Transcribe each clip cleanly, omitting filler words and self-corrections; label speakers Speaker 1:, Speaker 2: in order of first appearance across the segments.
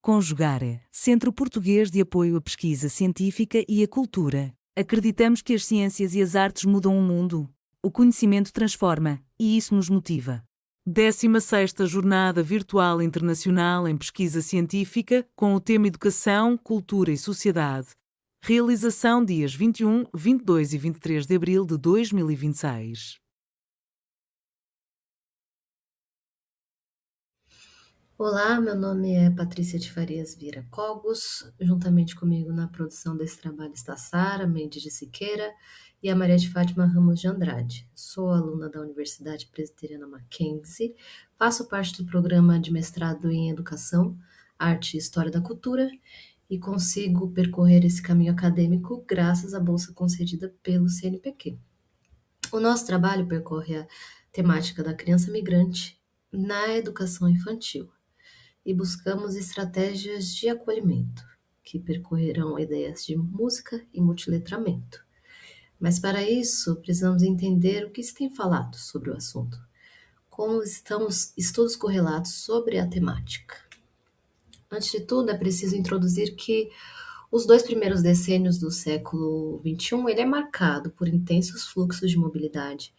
Speaker 1: Conjugare, Centro Português de Apoio à Pesquisa Científica e à Cultura. Acreditamos que as ciências e as artes mudam o mundo. O conhecimento transforma, e isso nos motiva. 16ª Jornada Virtual Internacional em Pesquisa Científica, com o tema Educação, Cultura e Sociedade. Realização dias 21, 22 e 23 de abril de 2026.
Speaker 2: Olá, meu nome é Patrícia de Farias Vieira Cogos. Juntamente comigo na produção desse trabalho está Sara Mendes de Siqueira e a Maria de Fátima Ramos de Andrade. Sou aluna da Universidade Presbiteriana Mackenzie, faço parte do programa de mestrado em Educação, Arte e História da Cultura e consigo percorrer esse caminho acadêmico graças à bolsa concedida pelo CNPq. O nosso trabalho percorre a temática da criança migrante na educação infantil e buscamos estratégias de acolhimento, que percorrerão ideias de música e multiletramento. Mas para isso, precisamos entender o que se tem falado sobre o assunto, como estão os estudos correlatos sobre a temática. Antes de tudo, é preciso introduzir que os 2 primeiros decênios do século XXI ele é marcado por intensos fluxos de mobilidade,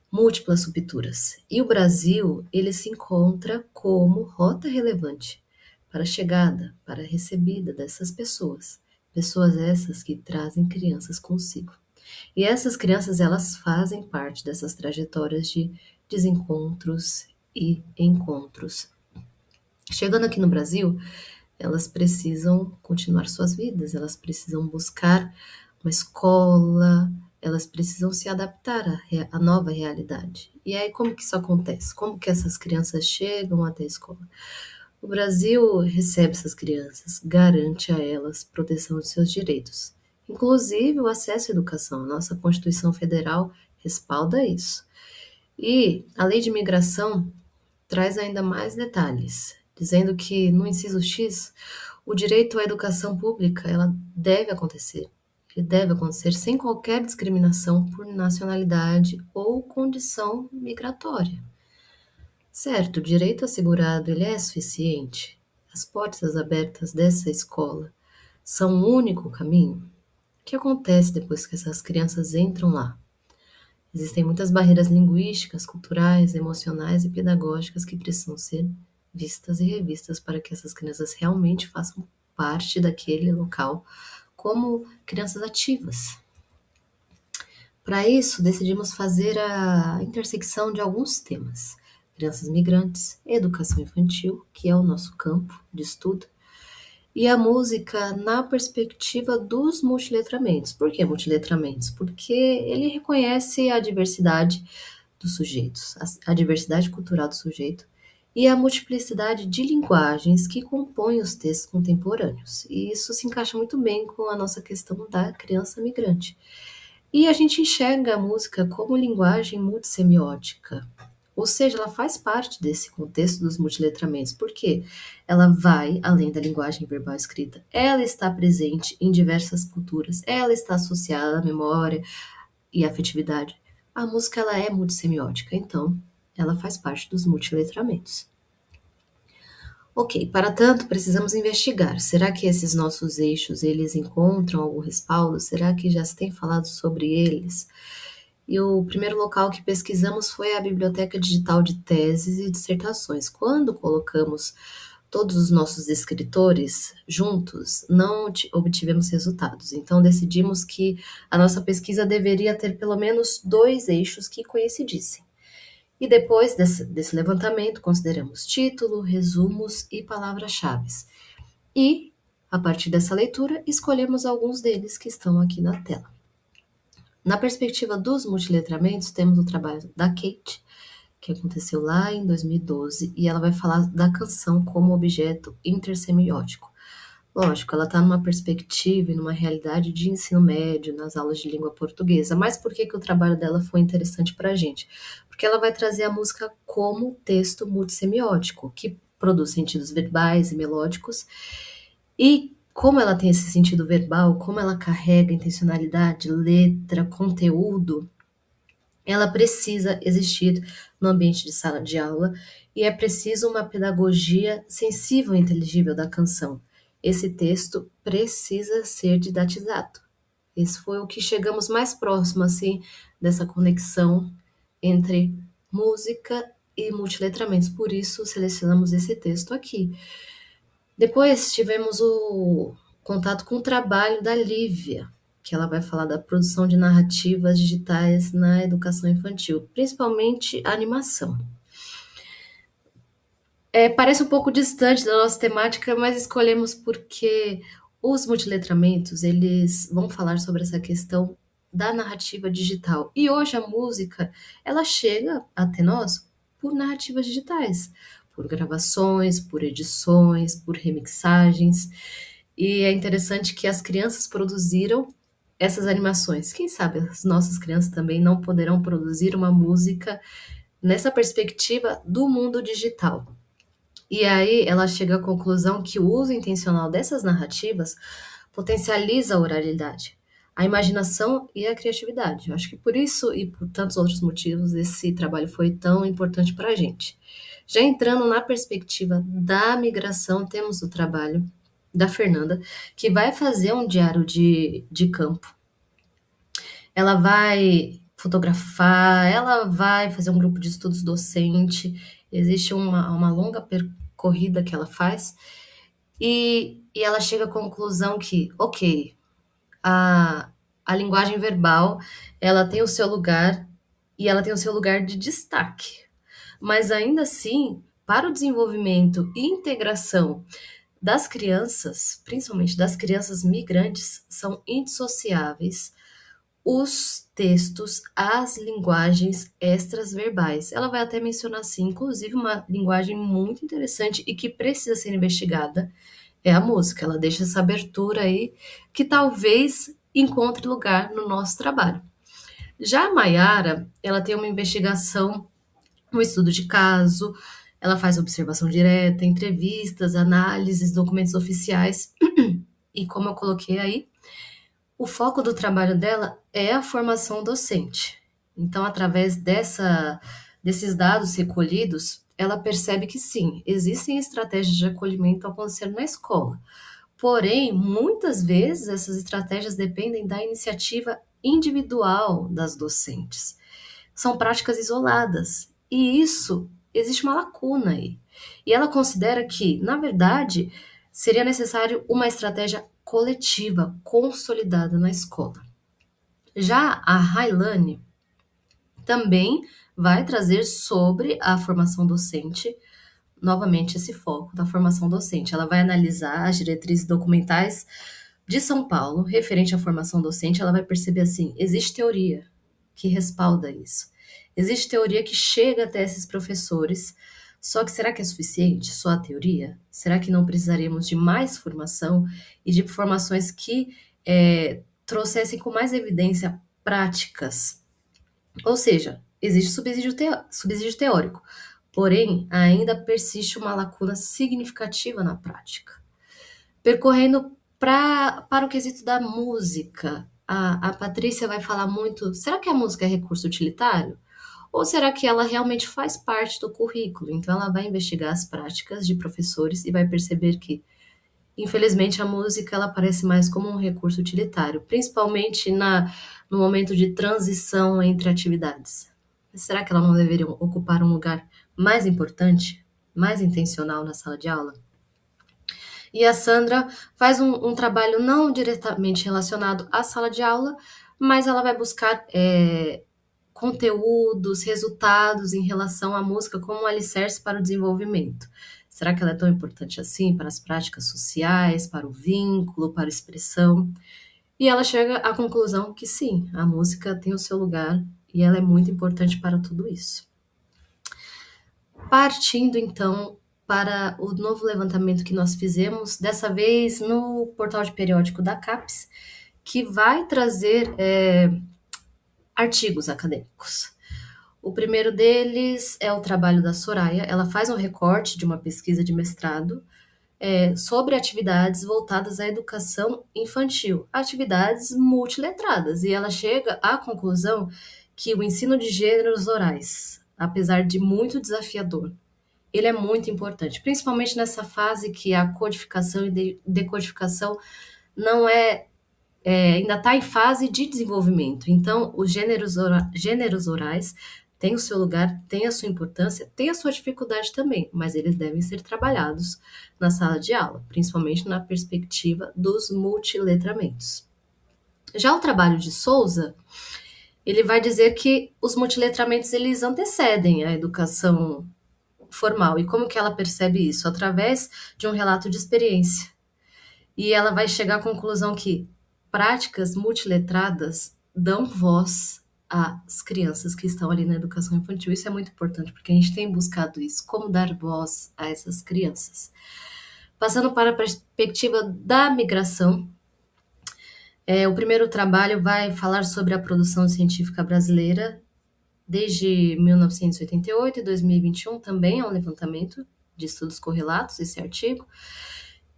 Speaker 2: múltiplas rupturas. E o Brasil, ele se encontra como rota relevante para a chegada, para a recebida dessas pessoas. Pessoas essas que trazem crianças consigo. E essas crianças, elas fazem parte dessas trajetórias de desencontros e encontros. Chegando aqui no Brasil, elas precisam continuar suas vidas, elas precisam buscar uma escola, elas precisam se adaptar à nova realidade. E aí, como que isso acontece? Como que essas crianças chegam até a escola? O Brasil recebe essas crianças, garante a elas proteção de seus direitos, inclusive o acesso à educação. Nossa Constituição Federal respalda isso. E a Lei de Imigração traz ainda mais detalhes, dizendo que no inciso X, o direito à educação pública, ela deve acontecer. Ele deve acontecer sem qualquer discriminação por nacionalidade ou condição migratória. Certo, o direito assegurado ele é suficiente. As portas abertas dessa escola são o único caminho. O que acontece depois que essas crianças entram lá? Existem muitas barreiras linguísticas, culturais, emocionais e pedagógicas que precisam ser vistas e revistas para que essas crianças realmente façam parte daquele local como crianças ativas. Para isso, decidimos fazer a intersecção de alguns temas: crianças migrantes, educação infantil, que é o nosso campo de estudo, e a música na perspectiva dos multiletramentos. Por que multiletramentos? Porque ele reconhece a diversidade dos sujeitos, a diversidade cultural do sujeito e a multiplicidade de linguagens que compõem os textos contemporâneos. E isso se encaixa muito bem com a nossa questão da criança migrante. E a gente enxerga a música como linguagem multissemiótica, ou seja, ela faz parte desse contexto dos multiletramentos, porque ela vai além da linguagem verbal escrita, ela está presente em diversas culturas, ela está associada à memória e à afetividade. A música ela é multissemiótica, então ela faz parte dos multiletramentos. Ok, para tanto, precisamos investigar. Será que esses nossos eixos, eles encontram algum respaldo? Será que já se tem falado sobre eles? E o primeiro local que pesquisamos foi a Biblioteca Digital de Teses e Dissertações. Quando colocamos todos os nossos escritores juntos, não obtivemos resultados. Então, decidimos que a nossa pesquisa deveria ter pelo menos 2 eixos que coincidissem. E depois desse levantamento, consideramos título, resumos e palavras-chave. E, a partir dessa leitura, escolhemos alguns deles que estão aqui na tela. Na perspectiva dos multiletramentos, temos o trabalho da Kate, que aconteceu lá em 2012, e ela vai falar da canção como objeto intersemiótico. Lógico, ela está numa perspectiva e numa realidade de ensino médio, nas aulas de língua portuguesa. Mas por que o trabalho dela foi interessante para a gente? Porque ela vai trazer a música como texto multissemiótico, que produz sentidos verbais e melódicos. E como ela tem esse sentido verbal, como ela carrega intencionalidade, letra, conteúdo, ela precisa existir no ambiente de sala de aula e é preciso uma pedagogia sensível e inteligível da canção. Esse texto precisa ser didatizado. Esse foi o que chegamos mais próximo, assim, dessa conexão entre música e multiletramentos. Por isso, selecionamos esse texto aqui. Depois tivemos o contato com o trabalho da Lívia, que ela vai falar da produção de narrativas digitais na educação infantil, principalmente a animação. Parece um pouco distante da nossa temática, mas escolhemos porque os multiletramentos, eles vão falar sobre essa questão da narrativa digital. E hoje a música, ela chega até nós por narrativas digitais, por gravações, por edições, por remixagens. E é interessante que as crianças produziram essas animações. Quem sabe as nossas crianças também não poderão produzir uma música nessa perspectiva do mundo digital. E aí ela chega à conclusão que o uso intencional dessas narrativas potencializa a oralidade, a imaginação e a criatividade. Eu acho que por isso e por tantos outros motivos esse trabalho foi tão importante para a gente. Já entrando na perspectiva da migração, temos o trabalho da Fernanda, que vai fazer um diário de campo. Ela vai fotografar, ela vai fazer um grupo de estudos docente, existe uma longa percorrida que ela faz, e ela chega à conclusão que, ok, a, a linguagem verbal, ela tem o seu lugar, e ela tem o seu lugar de destaque. Mas ainda assim, para o desenvolvimento e integração das crianças, principalmente das crianças migrantes, são indissociáveis os textos, as linguagens extras verbais. Ela vai até mencionar, assim, inclusive uma linguagem muito interessante e que precisa ser investigada é a música. Ela deixa essa abertura aí que talvez encontre lugar no nosso trabalho. Já a Maiara, ela tem uma investigação, um estudo de caso, ela faz observação direta, entrevistas, análises, documentos oficiais e como eu coloquei aí, o foco do trabalho dela é a formação docente. Então, através desses dados recolhidos, ela percebe que sim, existem estratégias de acolhimento acontecendo na escola. Porém, muitas vezes essas estratégias dependem da iniciativa individual das docentes. São práticas isoladas e isso existe uma lacuna aí. E ela considera que, na verdade, seria necessário uma estratégia coletiva consolidada na escola. Já a Railane também vai trazer sobre a formação docente, novamente esse foco da formação docente. Ela vai analisar as diretrizes documentais de São Paulo referente à formação docente. Ela vai perceber assim, existe teoria que respalda isso. Existe teoria que chega até esses professores, só que será que é suficiente só a teoria? Será que não precisaríamos de mais formação e de formações que trouxessem com mais evidência práticas? Ou seja, existe subsídio teórico, porém ainda persiste uma lacuna significativa na prática. Percorrendo para o quesito da música, a Patrícia vai falar muito: será que a música é recurso utilitário? Ou será que ela realmente faz parte do currículo? Então, ela vai investigar as práticas de professores e vai perceber que, infelizmente, a música ela aparece mais como um recurso utilitário, principalmente no momento de transição entre atividades. Mas será que ela não deveria ocupar um lugar mais importante, mais intencional na sala de aula? E a Sandra faz um trabalho não diretamente relacionado à sala de aula, mas ela vai buscar conteúdos, resultados em relação à música como um alicerce para o desenvolvimento. Será que ela é tão importante assim para as práticas sociais, para o vínculo, para a expressão? E ela chega à conclusão que sim, a música tem o seu lugar e ela é muito importante para tudo isso. Partindo então para o novo levantamento que nós fizemos, dessa vez no portal de periódico da CAPES, que vai trazer artigos acadêmicos. O primeiro deles é o trabalho da Soraya. Ela faz um recorte de uma pesquisa de mestrado sobre atividades voltadas à educação infantil, atividades multiletradas, e ela chega à conclusão que o ensino de gêneros orais, apesar de muito desafiador, ele é muito importante, principalmente nessa fase que a codificação e decodificação não ainda está em fase de desenvolvimento. Então, os gêneros orais têm o seu lugar, têm a sua importância, têm a sua dificuldade também, mas eles devem ser trabalhados na sala de aula, principalmente na perspectiva dos multiletramentos. Já o trabalho de Souza, ele vai dizer que os multiletramentos eles antecedem a educação formal. E como que ela percebe isso? Através de um relato de experiência. E ela vai chegar à conclusão que práticas multiletradas dão voz às crianças que estão ali na educação infantil. Isso é muito importante, porque a gente tem buscado isso, como dar voz a essas crianças. Passando para a perspectiva da migração, o primeiro trabalho vai falar sobre a produção científica brasileira desde 1988 e 2021, também é um levantamento de estudos correlatos, esse artigo.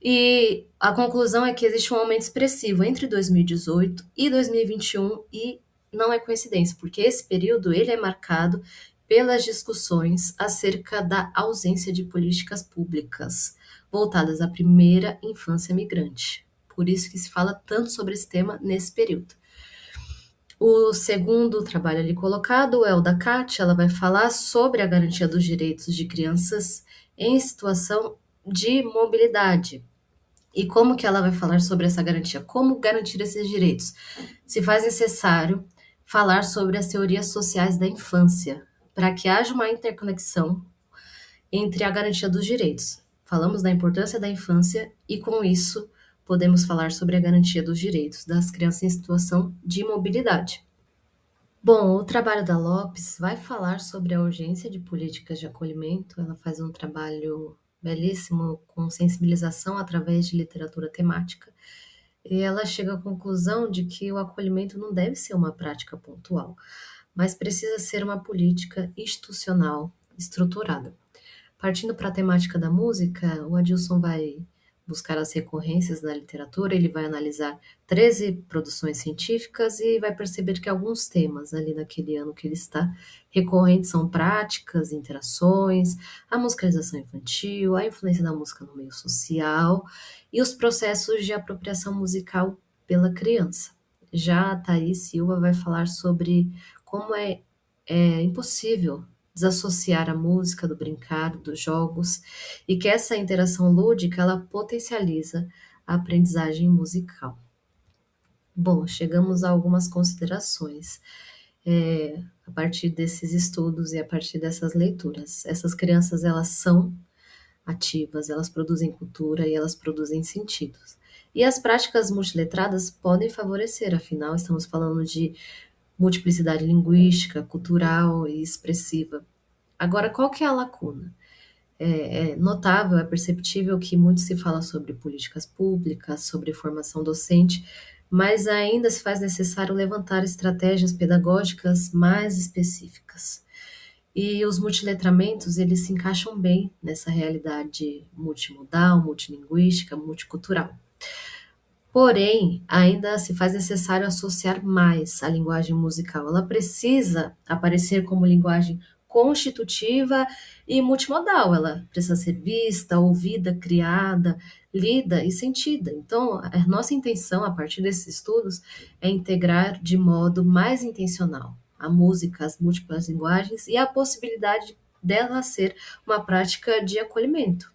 Speaker 2: E a conclusão é que existe um aumento expressivo entre 2018 e 2021 e não é coincidência, porque esse período ele é marcado pelas discussões acerca da ausência de políticas públicas voltadas à primeira infância migrante. Por isso que se fala tanto sobre esse tema nesse período. O segundo trabalho ali colocado é o da Kátia, ela vai falar sobre a garantia dos direitos de crianças em situação de mobilidade. E como que ela vai falar sobre essa garantia? Como garantir esses direitos? Se faz necessário falar sobre as teorias sociais da infância, para que haja uma interconexão entre a garantia dos direitos. Falamos da importância da infância e, com isso, podemos falar sobre a garantia dos direitos das crianças em situação de mobilidade. Bom, o trabalho da Lopes vai falar sobre a urgência de políticas de acolhimento. Ela faz um trabalho belíssimo com sensibilização através de literatura temática. E ela chega à conclusão de que o acolhimento não deve ser uma prática pontual, mas precisa ser uma política institucional estruturada. Partindo para a temática da música, o Adilson vai buscar as recorrências da literatura, ele vai analisar 13 produções científicas e vai perceber que alguns temas ali naquele ano que ele está recorrentes são práticas, interações, a musicalização infantil, a influência da música no meio social e os processos de apropriação musical pela criança. Já a Thaís Silva vai falar sobre como é impossível desassociar a música do brincar, dos jogos, e que essa interação lúdica ela potencializa a aprendizagem musical. Bom, chegamos a algumas considerações a partir desses estudos e a partir dessas leituras. Essas crianças elas são ativas, elas produzem cultura e elas produzem sentidos. E as práticas multiletradas podem favorecer, afinal, estamos falando de multiplicidade linguística, cultural e expressiva. Agora, qual que é a lacuna? É notável, é perceptível que muito se fala sobre políticas públicas, sobre formação docente, mas ainda se faz necessário levantar estratégias pedagógicas mais específicas. E os multiletramentos, eles se encaixam bem nessa realidade multimodal, multilinguística, multicultural. Porém, ainda se faz necessário associar mais a linguagem musical. Ela precisa aparecer como linguagem constitutiva e multimodal. Ela precisa ser vista, ouvida, criada, lida e sentida. Então, a nossa intenção, a partir desses estudos, é integrar de modo mais intencional a música, as múltiplas linguagens e a possibilidade dela ser uma prática de acolhimento.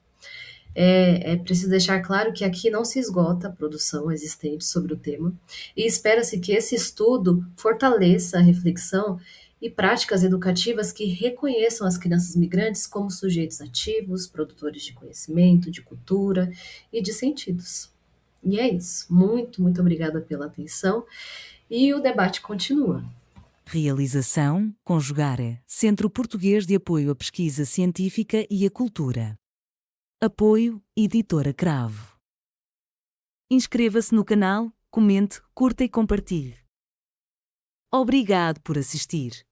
Speaker 2: É preciso deixar claro que aqui não se esgota a produção existente sobre o tema e espera-se que esse estudo fortaleça a reflexão e práticas educativas que reconheçam as crianças migrantes como sujeitos ativos, produtores de conhecimento, de cultura e de sentidos. E é isso. Muito, muito obrigada pela atenção e o debate continua.
Speaker 1: Realização, Conjugare, Centro Português de Apoio à Pesquisa Científica e à Cultura. Apoio, Editora Cravo. Inscreva-se no canal, comente, curta e compartilhe. Obrigado por assistir.